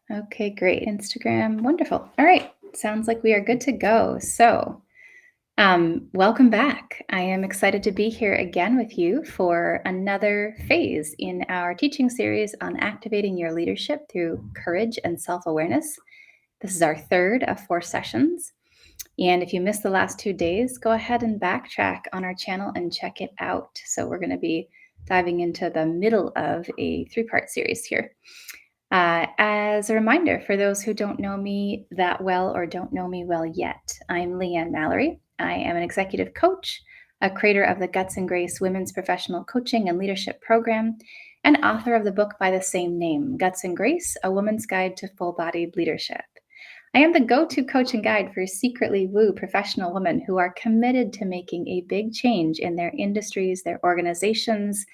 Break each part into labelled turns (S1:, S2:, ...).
S1: Okay, great. Instagram, wonderful. All right, sounds like we are good to go. Welcome back. I am excited to be here again with you for another phase in our teaching series on activating your leadership through courage and self awareness. This is our third of 4 sessions. And if you missed the last 2 days, go ahead and backtrack on our channel and check it out. So, we're going to be diving into the middle of a 3-part series here. As a reminder, for those who don't know me that well or don't know me well yet, I'm Leanne Mallorie. I am an executive coach, a creator of the Guts and Grace Women's Professional Coaching and Leadership Program, and author of the book by the same name, Guts and Grace, A Woman's Guide to Full-Bodied Leadership. I am the go-to coach and guide for secretly woo professional women who are committed to making a big change in their industries, their organizations,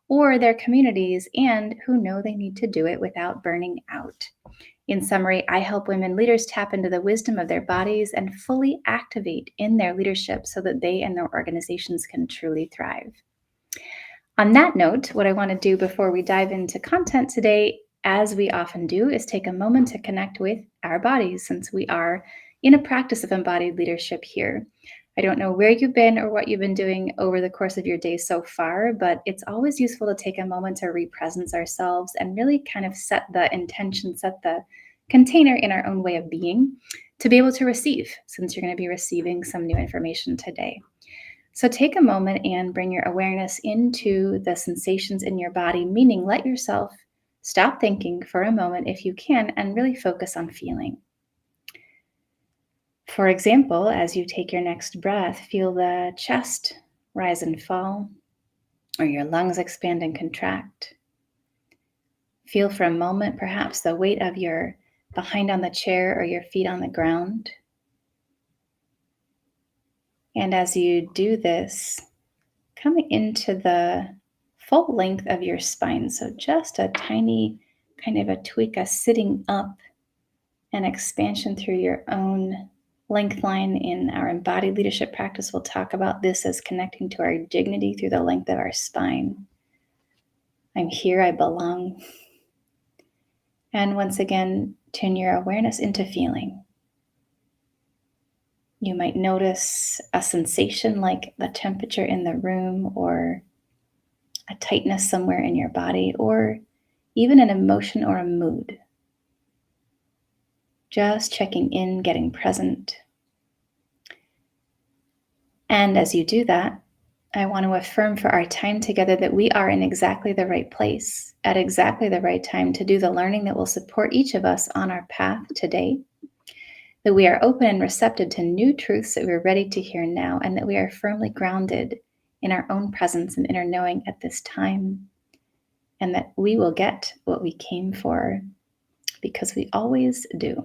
S1: or their communities, and who know they need to do it without burning out. In summary, I help women leaders tap into the wisdom of their bodies and fully activate in their leadership so that they and their organizations can truly thrive. On that note, what I want to do before we dive into content today, as we often do, is take a moment to connect with our bodies, since we are in a practice of embodied leadership here. I don't know where you've been or what you've been doing over the course of your day so far, but it's always useful to take a moment to re-presence ourselves and really kind of set the intention, set the container in our own way of being to be able to receive, since you're going to be receiving some new information today. So take a moment and bring your awareness into the sensations in your body, meaning let yourself stop thinking for a moment if you can and really focus on feeling. For example, as you take your next breath, feel the chest rise and fall, or your lungs expand and contract. Feel for a moment perhaps the weight of your behind on the chair or your feet on the ground. And as you do this, coming into the full length of your spine, so just a tiny kind of a tweak, a sitting up, an expansion through your own length line. In our embodied leadership practice, we'll talk about this as connecting to our dignity through the length of our spine. I'm here, I belong. And once again, tune your awareness into feeling. You might notice a sensation like the temperature in the room, or a tightness somewhere in your body, or even an emotion or a mood. Just checking in, getting present. And as you do that, I want to affirm for our time together that we are in exactly the right place at exactly the right time to do the learning that will support each of us on our path today. That we are open and receptive to new truths that we're ready to hear now, and that we are firmly grounded in our own presence and inner knowing at this time, and that we will get what we came for, because we always do.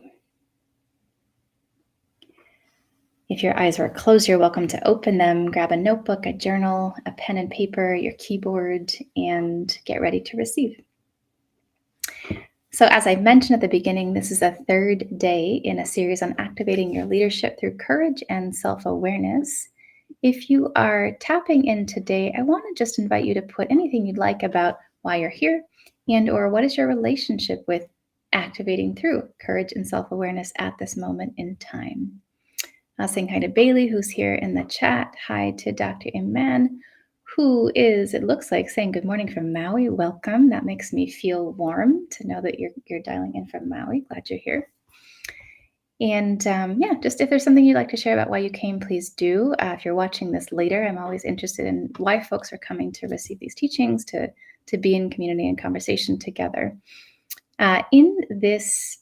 S1: If your eyes were closed, you're welcome to open them, grab a notebook, a journal, a pen and paper, your keyboard, and get ready to receive. So as I mentioned at the beginning, this is the third day in a series on activating your leadership through courage and self-awareness. If you are tapping in today, I want to just invite you to put anything you'd like about why you're here and or what is your relationship with activating through courage and self-awareness at this moment in time. I'll saying hi to Bailey, who's here in the chat. Hi to Dr. Iman, who is, it looks like, saying good morning from Maui. Welcome. That makes me feel warm to know that you're dialing in from Maui. Glad you're here. And just if there's something you'd like to share about why you came, please do. If you're watching this later, I'm always interested in why folks are coming to receive these teachings, to be in community and conversation together. In this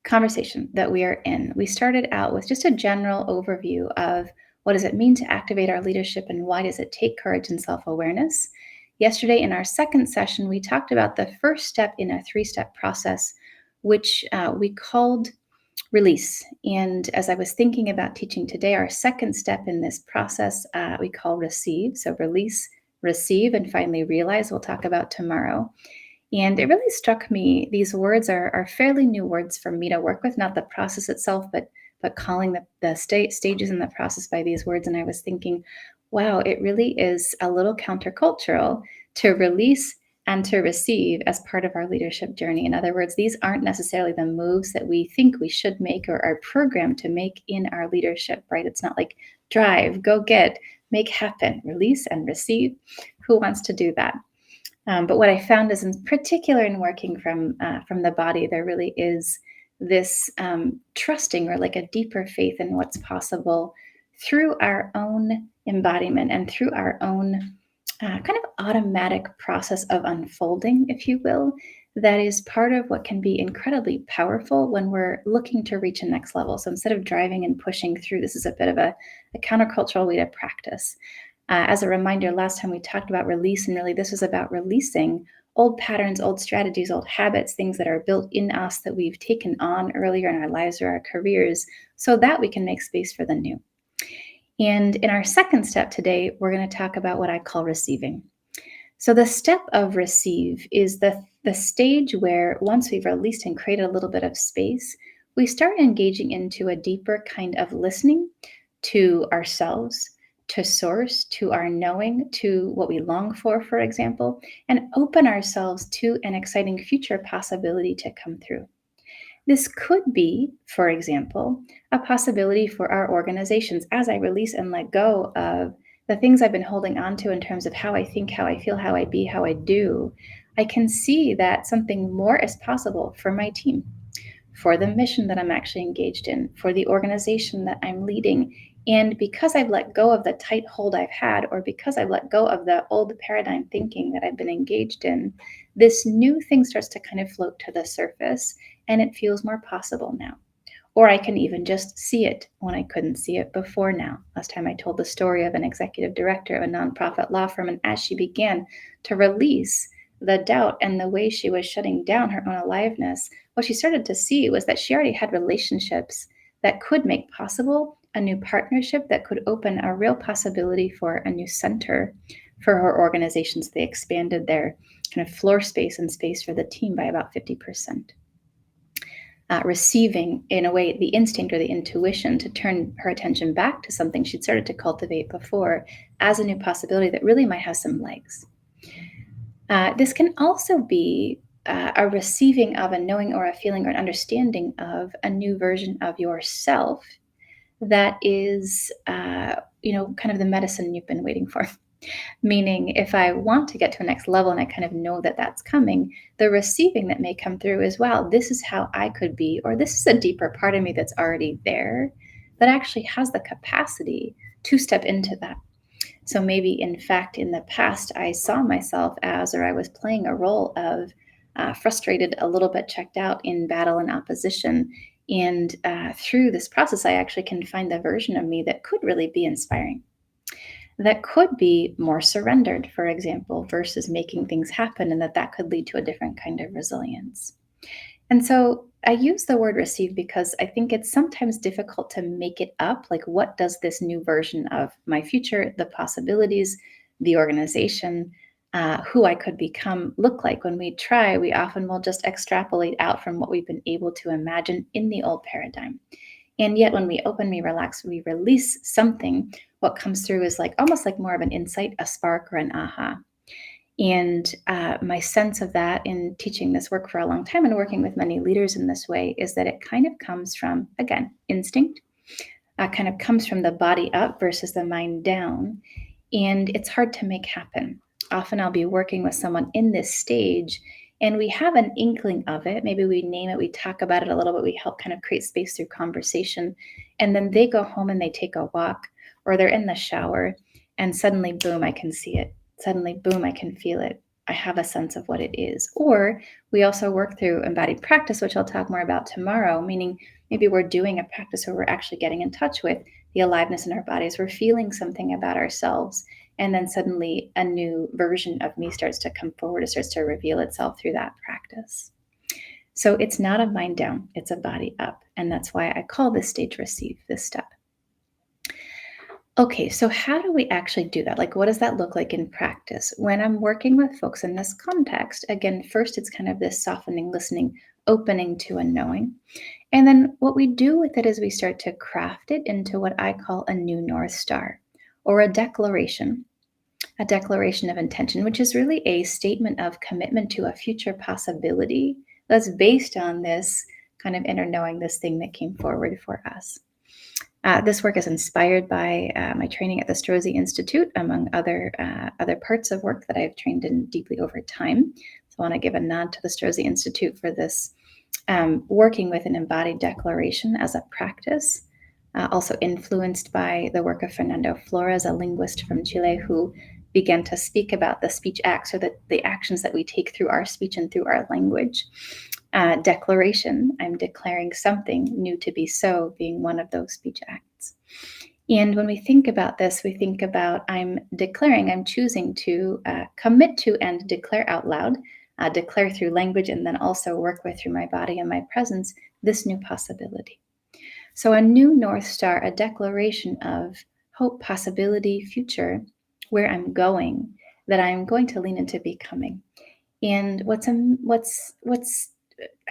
S1: conversation that we are in, we started out with just a general overview of what does it mean to activate our leadership and why does it take courage and self-awareness. Yesterday in our second session, we talked about the first step in a 3-step process, which we called release. And as I was thinking about teaching today, our second step in this process, we call receive. So release, receive, and finally realize, we'll talk about tomorrow. And it really struck me, these words are fairly new words for me to work with, not the process itself, but calling the stages in the process by these words. And I was thinking, wow, it really is a little countercultural to release and to receive as part of our leadership journey. In other words, these aren't necessarily the moves that we think we should make or are programmed to make in our leadership, right? It's not like drive, go get, make happen, release and receive. Who wants to do that? But what I found is, in particular, in working from the body, there really is this trusting or like a deeper faith in what's possible through our own embodiment and through our own kind of automatic process of unfolding, if you will, that is part of what can be incredibly powerful when we're looking to reach a next level. So instead of driving and pushing through, this is a bit of a countercultural way to practice. As a reminder, last time we talked about release, and really this is about releasing old patterns, old strategies, old habits, things that are built in us that we've taken on earlier in our lives or our careers, so that we can make space for the new. And in our second step today, we're going to talk about what I call receiving. So the step of receive is the stage where once we've released and created a little bit of space, we start engaging into a deeper kind of listening to ourselves, to source, to our knowing, to what we long for example, and open ourselves to an exciting future possibility to come through. This could be, for example, a possibility for our organizations as I release and let go of the things I've been holding on to in terms of how I think, how I feel, how I be, how I do. I can see that something more is possible for my team, for the mission that I'm actually engaged in, for the organization that I'm leading. And because I've let go of the tight hold I've had, or because I've let go of the old paradigm thinking that I've been engaged in, this new thing starts to kind of float to the surface and it feels more possible now. Or I can even just see it when I couldn't see it before now. Last time I told the story of an executive director of a nonprofit law firm, and as she began to release the doubt and the way she was shutting down her own aliveness, what she started to see was that she already had relationships that could make possible a new partnership that could open a real possibility for a new center for her organizations. They expanded their kind of floor space and space for the team by about 50%. Receiving, in a way, the instinct or the intuition to turn her attention back to something she'd started to cultivate before as a new possibility that really might have some legs. This can also be a receiving of a knowing or a feeling or an understanding of a new version of yourself that is, kind of the medicine you've been waiting for. Meaning, if I want to get to a next level and I kind of know that that's coming, the receiving that may come through is, wow, this is how I could be, or this is a deeper part of me that's already there that actually has the capacity to step into that. So maybe, in fact, in the past, I saw myself as, or I was playing a role of frustrated, a little bit checked out in battle and opposition. And through this process, I actually can find the version of me that could really be inspiring, that could be more surrendered, for example, versus making things happen, and that could lead to a different kind of resilience. And so I use the word receive because I think it's sometimes difficult to make it up. Like, what does this new version of my future, the possibilities, the organization, who I could become look like? When we try, we often will just extrapolate out from what we've been able to imagine in the old paradigm. And yet, when we open, we relax, we release something, what comes through is like almost like more of an insight, a spark, or an aha. And my sense of that in teaching this work for a long time and working with many leaders in this way is that it kind of comes from, again, instinct, kind of comes from the body up versus the mind down. And it's hard to make happen. Often I'll be working with someone in this stage and we have an inkling of it. Maybe we name it, we talk about it a little bit, we help kind of create space through conversation. And then they go home and they take a walk or they're in the shower and suddenly, boom, I can see it. Suddenly, boom, I can feel it. I have a sense of what it is. Or we also work through embodied practice, which I'll talk more about tomorrow, meaning maybe we're doing a practice where we're actually getting in touch with the aliveness in our bodies. We're feeling something about ourselves. And then suddenly a new version of me starts to come forward. It starts to reveal itself through that practice. So it's not a mind down, it's a body up. And that's why I call this stage receive, this step. Okay, so how do we actually do that? Like, what does that look like in practice? When I'm working with folks in this context, again, first it's kind of this softening, listening, opening to a knowing. And then what we do with it is we start to craft it into what I call a new North Star or a declaration A declaration of intention, which is really a statement of commitment to a future possibility that's based on this kind of inner knowing, this thing that came forward for us. This work is inspired by my training at the Strozzi Institute, among other parts of work that I've trained in deeply over time. So I want to give a nod to the Strozzi Institute for this working with an embodied declaration as a practice. Also influenced by the work of Fernando Flores, a linguist from Chile, who began to speak about the speech acts, or the actions that we take through our speech and through our language. Declaration, I'm declaring something new to be so, being one of those speech acts. And when we think about this, we think about I'm declaring, I'm choosing to commit to and declare out loud, declare through language, and then also work with through my body and my presence this new possibility. So a new North Star, a declaration of hope, possibility, future, where I'm going, that I'm going to lean into becoming. And what's I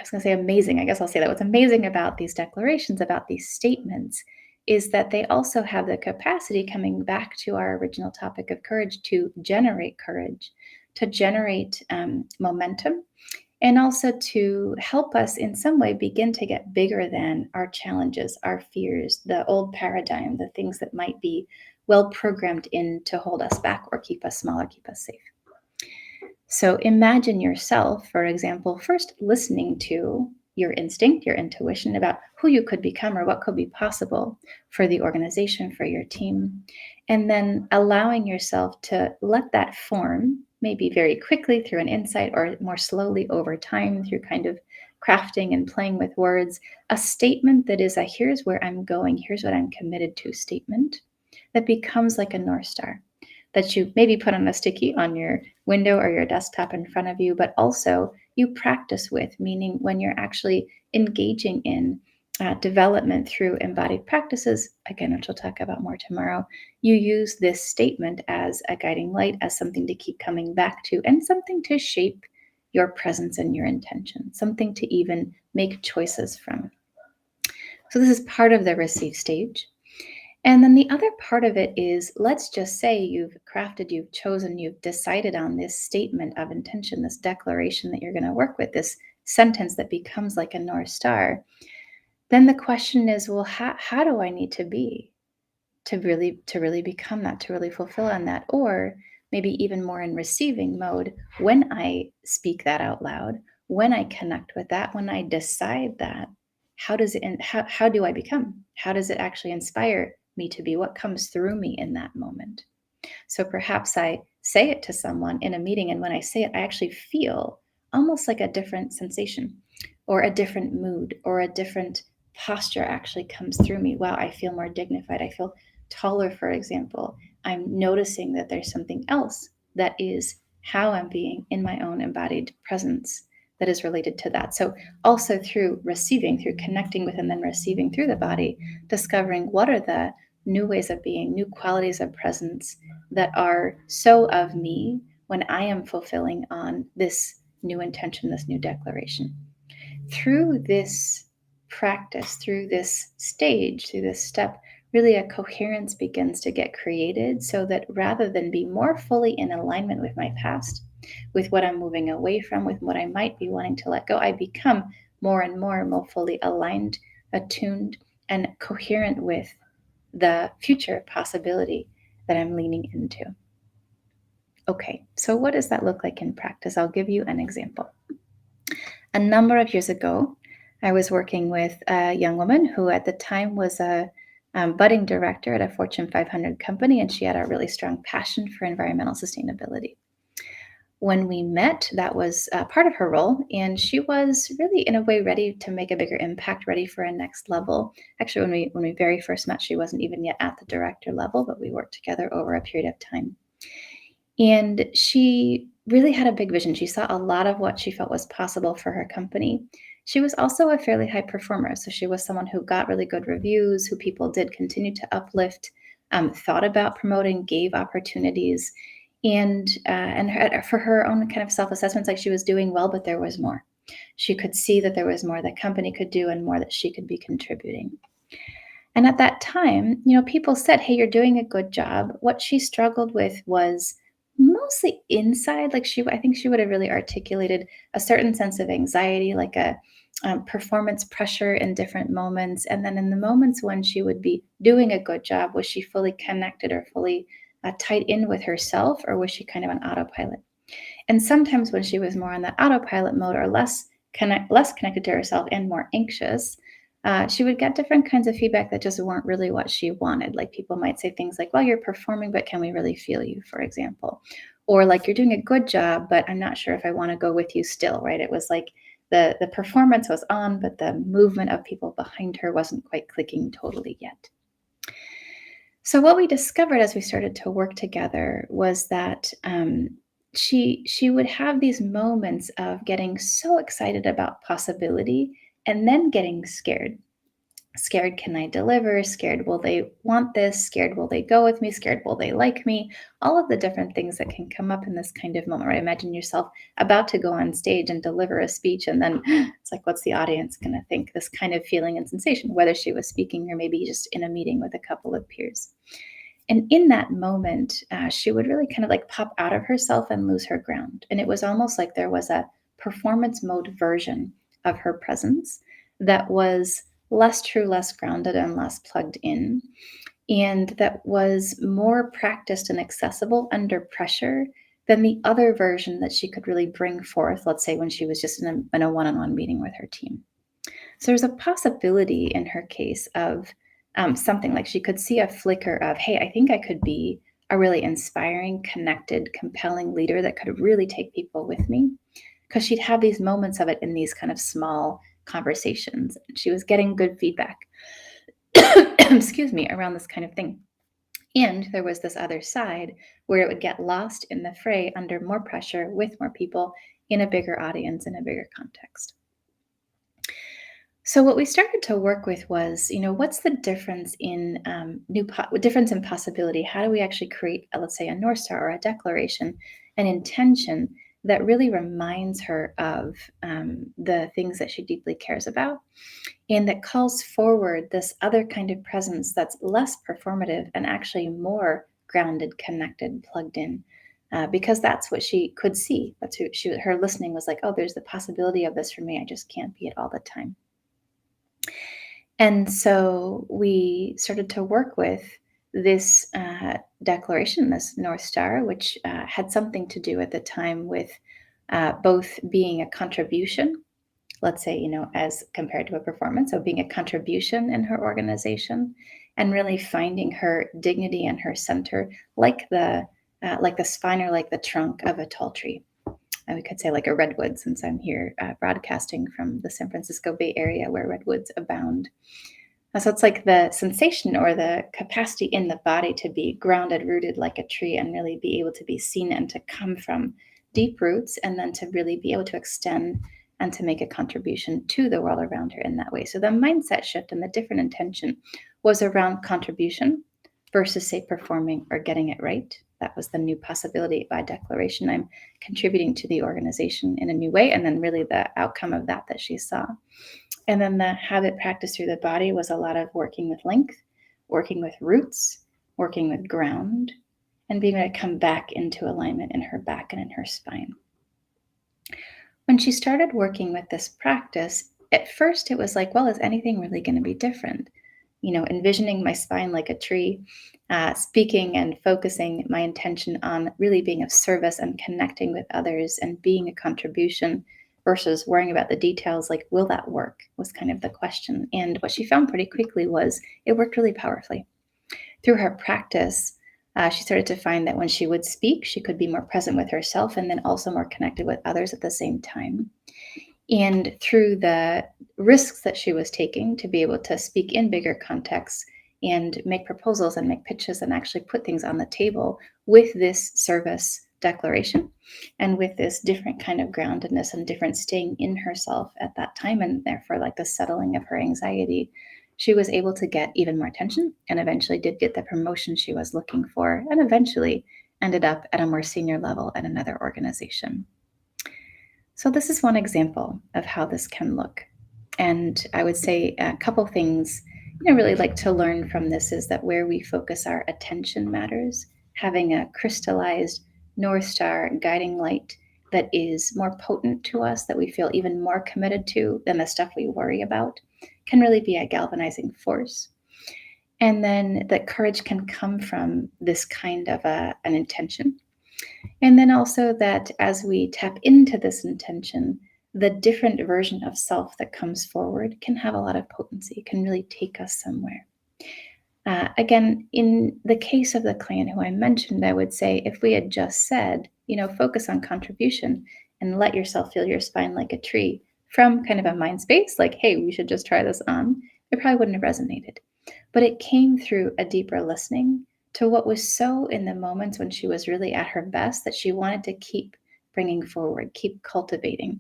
S1: was going to say amazing. I guess I'll say that. What's amazing about these declarations, about these statements, is that they also have the capacity, coming back to our original topic of courage, to generate courage, to generate momentum, and also to help us in some way begin to get bigger than our challenges, our fears, the old paradigm, the things that might be well programmed in to hold us back or keep us small or keep us safe. So imagine yourself, for example, first listening to your instinct, your intuition about who you could become or what could be possible for the organization, for your team, and then allowing yourself to let that form, maybe very quickly through an insight or more slowly over time through kind of crafting and playing with words, a statement that is a here's where I'm going, here's what I'm committed to statement that becomes like a North Star that you maybe put on a sticky on your window or your desktop in front of you, but also you practice with, meaning when you're actually engaging in development through embodied practices, again, which we'll talk about more tomorrow, you use this statement as a guiding light, as something to keep coming back to, and something to shape your presence and your intention, something to even make choices from. So this is part of the receive stage. And then the other part of it is, let's just say you've crafted, you've chosen, you've decided on this statement of intention, this declaration that you're going to work with, this sentence that becomes like a North Star. Then the question is, well, how do I need to be to really become that, to really fulfill on that? Or maybe even more in receiving mode, when I speak that out loud, when I connect with that, when I decide that, how does it, how do I become? How does it actually inspire me to be? What comes through me in that moment? So perhaps I say it to someone in a meeting, and when I say it, I actually feel almost like a different sensation or a different mood or a different posture actually comes through me. Wow, I feel more dignified. I feel taller, for example. I'm noticing that there's something else that is how I'm being in my own embodied presence that is related to that. So also through receiving, through connecting with and then receiving through the body, discovering what are the new ways of being, new qualities of presence that are so of me when I am fulfilling on this new intention, this new declaration. Through this practice, through this stage, through this step, really a coherence begins to get created, so that rather than be more fully in alignment with my past, with what I'm moving away from, with what I might be wanting to let go, I become more and more fully aligned, attuned, and coherent with the future possibility that I'm leaning into. Okay, so what does that look like in practice? I'll give you an example. A number of years ago, I was working with a young woman who at the time was a budding director at a Fortune 500 company, and she had a really strong passion for environmental sustainability. When we met, that was part of her role, and she was really, in a way, ready to make a bigger impact, ready for a next level. Actually, when we very first met, she wasn't even yet at the director level, but we worked together over a period of time. And she really had a big vision. She saw a lot of what she felt was possible for her company. She was also a fairly high performer. So she was someone who got really good reviews, who people did continue to uplift, thought about promoting, gave opportunities. And for her own kind of self-assessments, like she was doing well, but there was more. She could see that there was more the company could do and more that she could be contributing. And at that time, people said, hey, you're doing a good job. What she struggled with was mostly inside. Like I think she would have really articulated a certain sense of anxiety, like a performance pressure in different moments. And then in the moments when she would be doing a good job, was she fully connected or fully tied in with herself, or was she kind of on autopilot? And sometimes when she was more on that autopilot mode or less connected to herself and more anxious, she would get different kinds of feedback that just weren't really what she wanted. Like people might say things like, well, you're performing, but can we really feel you, for example? Or like, you're doing a good job, but I'm not sure if I want to go with you still, right? It was like the performance was on, but the movement of people behind her wasn't quite clicking totally yet. So what we discovered as we started to work together was that she would have these moments of getting so excited about possibility and then getting scared. Scared, can I deliver? Scared, will they want this? Scared, will they go with me? Scared, will they like me? All of the different things that can come up in this kind of moment, right? Imagine yourself about to go on stage and deliver a speech, and then it's like, what's the audience going to think? This kind of feeling and sensation, whether she was speaking or maybe just in a meeting with a couple of peers. And in that moment, she would really kind of like pop out of herself and lose her ground. And it was almost like there was a performance mode version of her presence that was less true, less grounded, and less plugged in. And that was more practiced and accessible under pressure than the other version that she could really bring forth, let's say when she was just in a one on one meeting with her team. So there's a possibility in her case of something like she could see a flicker of, hey, I think I could be a really inspiring, connected, compelling leader that could really take people with me. Because she'd have these moments of it in these kind of small conversations. She was getting good feedback, excuse me, around this kind of thing. And there was this other side where it would get lost in the fray under more pressure with more people in a bigger audience, in a bigger context. So what we started to work with was, what's the difference in difference in possibility? How do we actually create, let's say, a North Star or a declaration, an intention that really reminds her of the things that she deeply cares about, and that calls forward this other kind of presence that's less performative and actually more grounded, connected, plugged in. Because that's what she could see. That's her listening was like, oh, there's the possibility of this for me. I just can't be it all the time. And so we started to work with this declaration, this North Star, which had something to do at the time with both being a contribution, let's say, as compared to a performance, so being a contribution in her organization, and really finding her dignity and her center, like the spine or like the trunk of a tall tree. And we could say like a redwood, since I'm here broadcasting from the San Francisco Bay Area where redwoods abound. So it's like the sensation or the capacity in the body to be grounded, rooted like a tree, and really be able to be seen and to come from deep roots, and then to really be able to extend and to make a contribution to the world around her in that way. So the mindset shift and the different intention was around contribution versus, say, performing or getting it right. That was the new possibility by declaration. I'm contributing to the organization in a new way, and then really the outcome of that she saw. And then the habit practice through the body was a lot of working with length, working with roots, working with ground, and being able to come back into alignment in her back and in her spine. When she started working with this practice, at first it was like, well, is anything really going to be different? Envisioning my spine like a tree, speaking and focusing my intention on really being of service and connecting with others and being a contribution versus worrying about the details, like, will that work, was kind of the question. And what she found pretty quickly was it worked really powerfully. Through her practice, she started to find that when she would speak, she could be more present with herself and then also more connected with others at the same time. And through the risks that she was taking to be able to speak in bigger contexts and make proposals and make pitches and actually put things on the table with this service declaration and with this different kind of groundedness and different staying in herself at that time, and therefore like the settling of her anxiety, she was able to get even more attention and eventually did get the promotion she was looking for, and eventually ended up at a more senior level at another organization. So this is one example of how this can look. And I would say a couple things, really like to learn from this is that where we focus our attention matters. Having a crystallized, North Star guiding light that is more potent to us, that we feel even more committed to than the stuff we worry about, can really be a galvanizing force. And then that courage can come from this kind of an intention. And then also that as we tap into this intention, the different version of self that comes forward can have a lot of potency, can really take us somewhere. Again, in the case of the client who I mentioned, I would say if we had just said, focus on contribution and let yourself feel your spine like a tree from kind of a mind space, like, hey, we should just try this on, it probably wouldn't have resonated. But it came through a deeper listening to what was so in the moments when she was really at her best that she wanted to keep bringing forward, keep cultivating,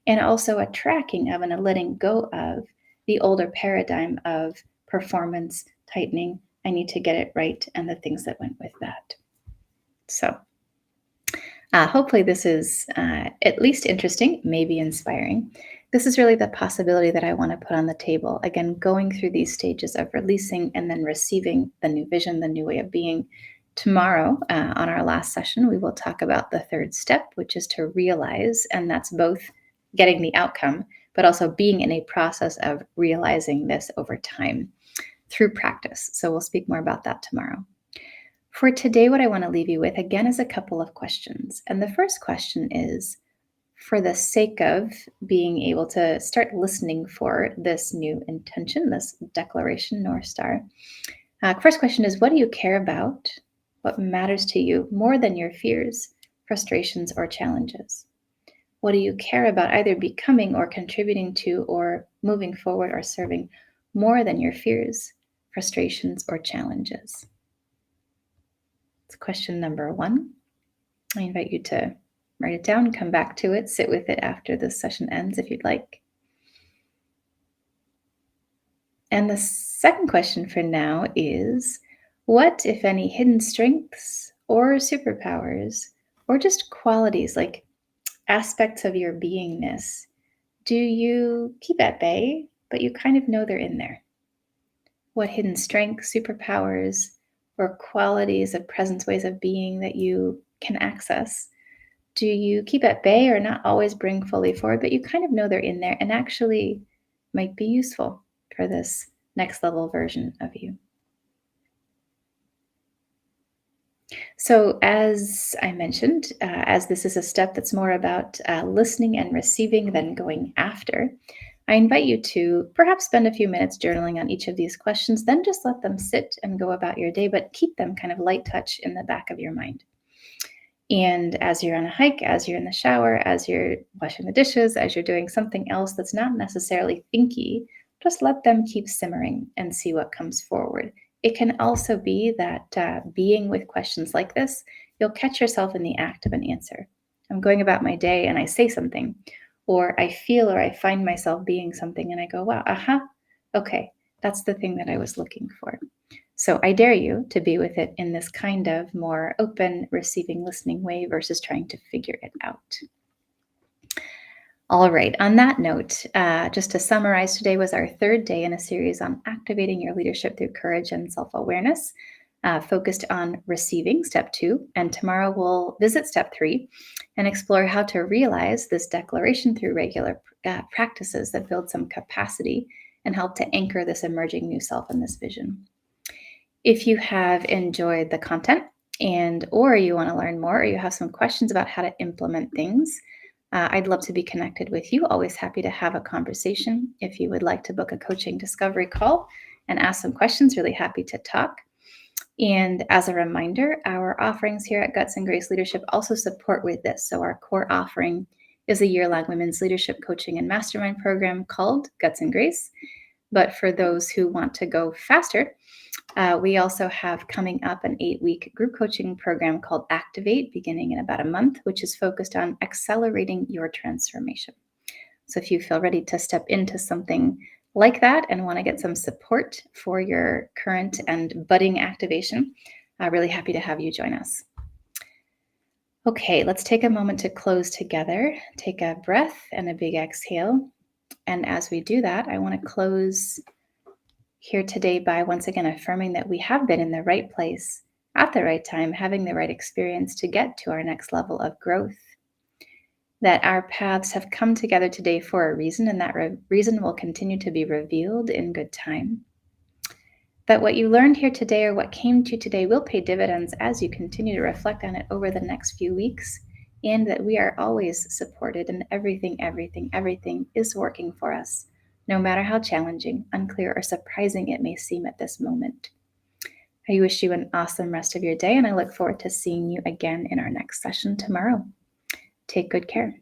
S1: and also a tracking of and a letting go of the older paradigm of performance, tightening, I need to get it right, and the things that went with that. So hopefully this is at least interesting, maybe inspiring. This is really the possibility that I want to put on the table. Again, going through these stages of releasing and then receiving the new vision, the new way of being. Tomorrow, on our last session, we will talk about the third step, which is to realize, and that's both getting the outcome, but also being in a process of realizing this over time through practice. So we'll speak more about that tomorrow. For today, what I want to leave you with, again, is a couple of questions. And the first question is, for the sake of being able to start listening for this new intention, this declaration, North Star, first question is, what do you care about? What matters to you more than your fears, frustrations, or challenges? What do you care about either becoming or contributing to or moving forward or serving more than your fears, frustrations, or challenges? It's question number one. I invite you to write it down, come back to it, sit with it after this session ends if you'd like. And the second question for now is, what, if any, hidden strengths or superpowers or just qualities like aspects of your beingness do you keep at bay, but you kind of know they're in there? What hidden strengths, superpowers, or qualities of presence, ways of being that you can access do you keep at bay or not always bring fully forward, but you kind of know they're in there and actually might be useful for this next level version of you? So, as I mentioned, as this is a step that's more about listening and receiving than going after, I invite you to perhaps spend a few minutes journaling on each of these questions, then just let them sit and go about your day, but keep them kind of light touch in the back of your mind. And as you're on a hike, as you're in the shower, as you're washing the dishes, as you're doing something else that's not necessarily thinky, just let them keep simmering and see what comes forward. It can also be that being with questions like this, you'll catch yourself in the act of an answer. I'm going about my day and I say something, or I feel or I find myself being something and I go, wow, okay, that's the thing that I was looking for. So I dare you to be with it in this kind of more open, receiving, listening way versus trying to figure it out. All right, on that note, just to summarize, today was our third day in a series on activating your leadership through courage and self-awareness, focused on receiving, step 2. And tomorrow we'll visit step 3 and explore how to realize this declaration through regular practices that build some capacity and help to anchor this emerging new self and this vision. If you have enjoyed the content or you want to learn more or you have some questions about how to implement things, I'd love to be connected with you. Always happy to have a conversation. If you would like to book a coaching discovery call and ask some questions, really happy to talk. And as a reminder, our offerings here at Guts and Grace Leadership also support with this. So our core offering is a year-long women's leadership coaching and mastermind program called Guts and Grace. But for those who want to go faster, we also have coming up an 8-week group coaching program called Cultivate, beginning in about a month, which is focused on accelerating your transformation. So if you feel ready to step into something like that and want to get some support for your current and budding activation, I'm really happy to have you join us. Okay, let's take a moment to close together. Take a breath and a big exhale. And as we do that, I want to close here today by once again affirming that we have been in the right place at the right time, having the right experience to get to our next level of growth. That our paths have come together today for a reason, and that reason will continue to be revealed in good time. That what you learned here today or what came to you today will pay dividends as you continue to reflect on it over the next few weeks, and that we are always supported and everything is working for us, no matter how challenging, unclear, or surprising it may seem at this moment. I wish you an awesome rest of your day, and I look forward to seeing you again in our next session tomorrow. Take good care.